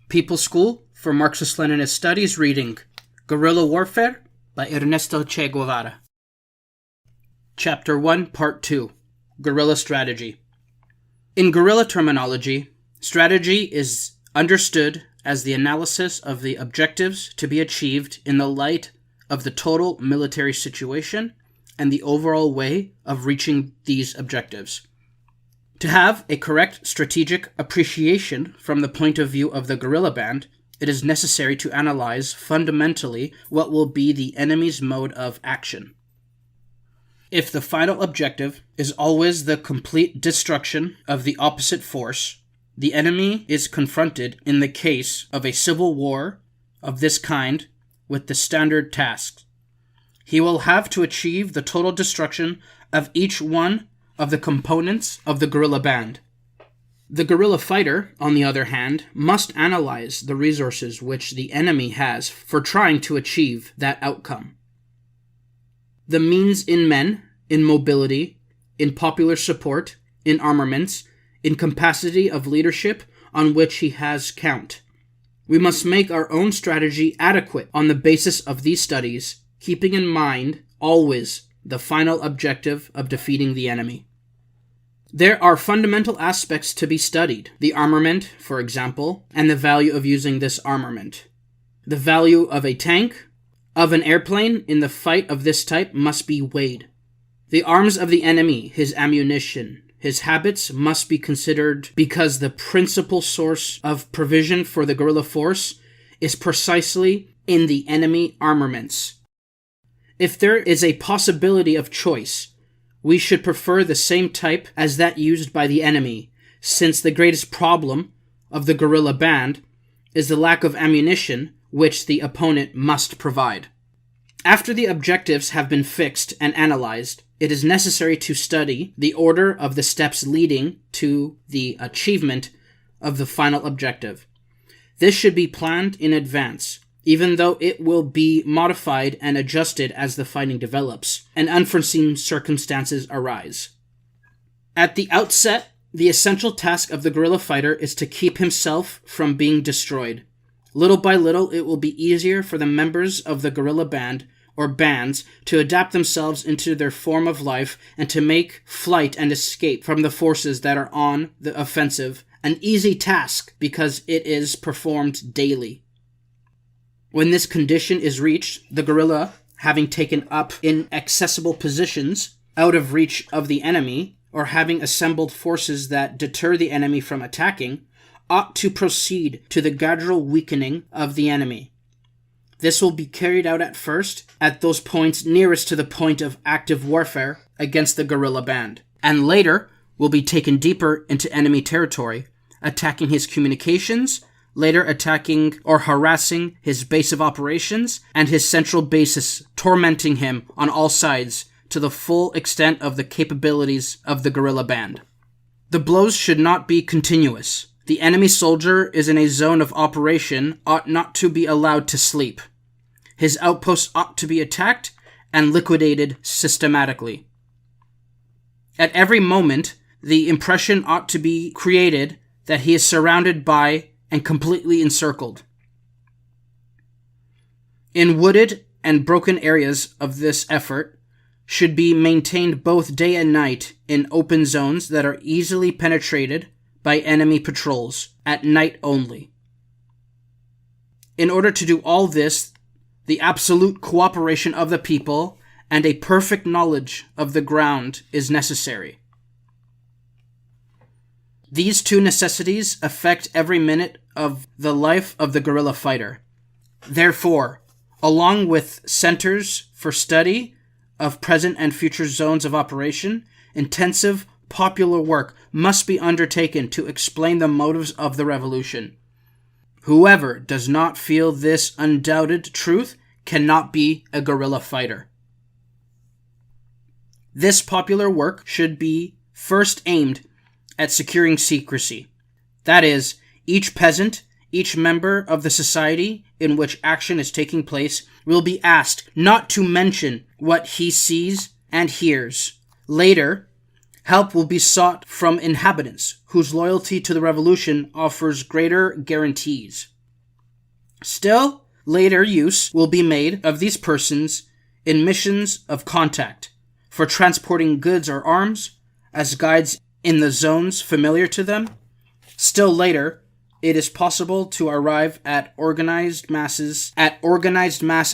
People School for Marxist-Leninist Studies reading Guerrilla Warfare by Ernesto Che Guevara. Chapter 1, Part 2, Guerrilla Strategy. In guerrilla terminology, strategy is understood as the analysis of the objectives to be achieved in the light of the total military situation and the overall way of reaching these objectives. To have a correct strategic appreciation from the point of view of the guerrilla band, it is necessary to analyze fundamentally what will be the enemy's mode of action. If the final objective is always the complete destruction of the opposite force, the enemy is confronted in the case of a civil war of this kind with the standard tasks. He will have to achieve the total destruction of each one of the components of the guerrilla band. The guerrilla fighter, on the other hand, must analyze the resources which the enemy has for trying to achieve that outcome. The means in men, in mobility, in popular support, in armaments, in capacity of leadership on which he has count. We must make our own strategy adequate on the basis of these studies, keeping in mind always the final objective of defeating the enemy. There are fundamental aspects to be studied, the armament, for example, and the value of using this armament. The value of a tank, of an airplane in the fight of this type must be weighed. The arms of the enemy, his ammunition, his habits must be considered because the principal source of provision for the guerrilla force is precisely in the enemy armaments. If there is a possibility of choice, we should prefer the same type as that used by the enemy, since the greatest problem of the guerrilla band is the lack of ammunition which the opponent must provide. After the objectives have been fixed and analyzed, it is necessary to study the order of the steps leading to the achievement of the final objective. This should be planned in advance, even though it will be modified and adjusted as the fighting develops and unforeseen circumstances arise. At the outset, the essential task of the guerrilla fighter is to keep himself from being destroyed. Little by little, it will be easier for the members of the guerrilla band or bands to adapt themselves into their form of life and to make flight and escape from the forces that are on the offensive an easy task because it is performed daily. When this condition is reached, the guerrilla, having taken up inaccessible positions out of reach of the enemy, or having assembled forces that deter the enemy from attacking, ought to proceed to the gradual weakening of the enemy. This will be carried out at first at those points nearest to the point of active warfare against the guerrilla band, and later will be taken deeper into enemy territory, attacking his communications, later attacking or harassing his base of operations and his central bases, tormenting him on all sides to the full extent of the capabilities of the guerrilla band. The blows should not be continuous. The enemy soldier is in a zone of operation, ought not to be allowed to sleep. His outposts ought to be attacked and liquidated systematically. At every moment, the impression ought to be created that he is surrounded by and completely encircled. In wooded and broken areas of this effort should be maintained both day and night in open zones that are easily penetrated by enemy patrols, at night only. In order to do all this, the absolute cooperation of the people and a perfect knowledge of the ground is necessary. These two necessities affect every minute of the life of the guerrilla fighter. Therefore, along with centers for study of present and future zones of operation, intensive popular work must be undertaken to explain the motives of the revolution. Whoever does not feel this undoubted truth cannot be a guerrilla fighter. This popular work should be first aimed at securing secrecy. That is, each peasant, each member of the society in which action is taking place will be asked not to mention what he sees and hears. Later, help will be sought from inhabitants whose loyalty to the revolution offers greater guarantees. Still, later use will be made of these persons in missions of contact, for transporting goods or arms, as guides in the zones familiar to them. Still later, it is possible to arrive at organized mass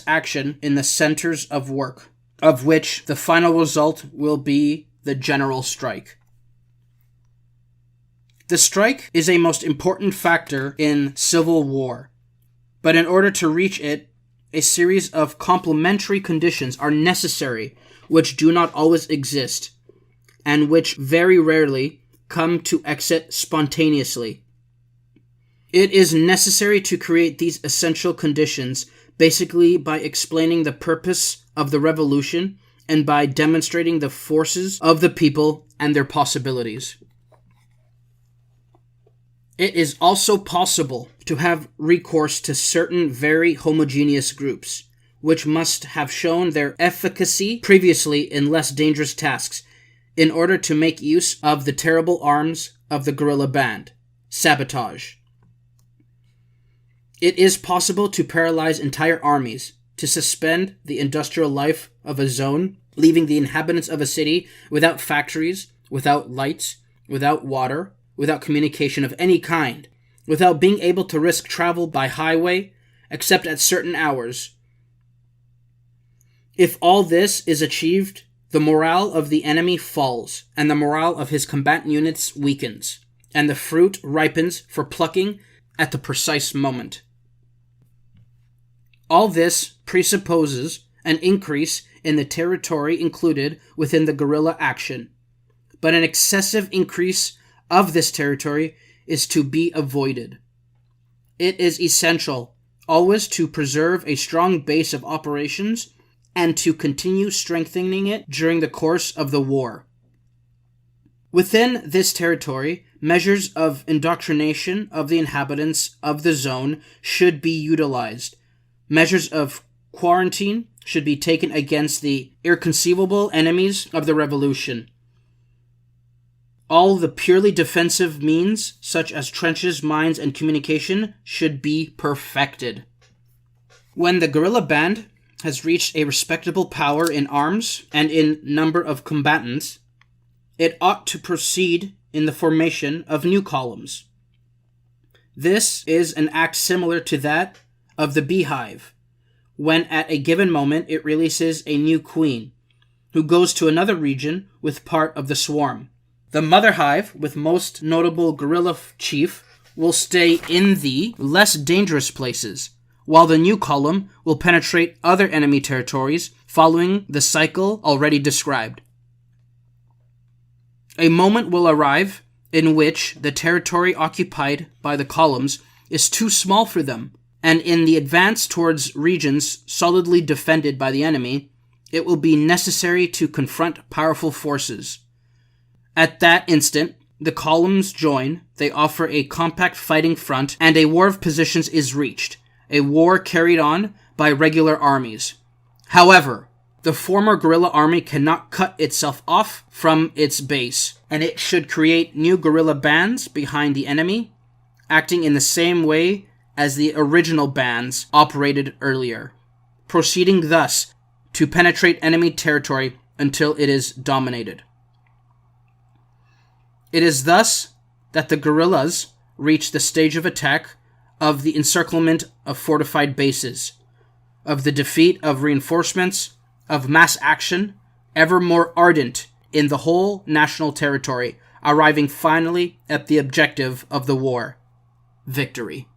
action in the centers of work, of which the final result will be the general strike. The strike is a most important factor in civil war, but in order to reach it, a series of complementary conditions are necessary which do not always exist, and which very rarely come to exit spontaneously. It is necessary to create these essential conditions basically by explaining the purpose of the revolution and by demonstrating the forces of the people and their possibilities. It is also possible to have recourse to certain very homogeneous groups, which must have shown their efficacy previously in less dangerous tasks, in order to make use of the terrible arms of the guerrilla band, sabotage. It is possible to paralyze entire armies, to suspend the industrial life of a zone, leaving the inhabitants of a city without factories, without lights, without water, without communication of any kind, without being able to risk travel by highway, except at certain hours. If all this is achieved, the morale of the enemy falls, and the morale of his combatant units weakens, and the fruit ripens for plucking at the precise moment. All this presupposes an increase in the territory included within the guerrilla action, but an excessive increase of this territory is to be avoided. It is essential always to preserve a strong base of operations and to continue strengthening it during the course of the war. Within this territory, measures of indoctrination of the inhabitants of the zone should be utilized. Measures of quarantine should be taken against the inconceivable enemies of the revolution. All the purely defensive means, such as trenches, mines, and communication, should be perfected. When the guerrilla band has reached a respectable power in arms and in number of combatants, it ought to proceed in the formation of new columns. This is an act similar to that of the beehive, when at a given moment it releases a new queen, who goes to another region with part of the swarm. The mother hive, with most notable guerrilla chief, will stay in the less dangerous places, while the new column will penetrate other enemy territories, following the cycle already described. A moment will arrive in which the territory occupied by the columns is too small for them, and in the advance towards regions solidly defended by the enemy, it will be necessary to confront powerful forces. At that instant, the columns join, they offer a compact fighting front, and a war of positions is reached, a war carried on by regular armies. However, the former guerrilla army cannot cut itself off from its base, and it should create new guerrilla bands behind the enemy, acting in the same way as the original bands operated earlier, proceeding thus to penetrate enemy territory until it is dominated. It is thus that the guerrillas reach the stage of attack of the encirclement of fortified bases, of the defeat of reinforcements, of mass action, ever more ardent in the whole national territory, arriving finally at the objective of the war: victory.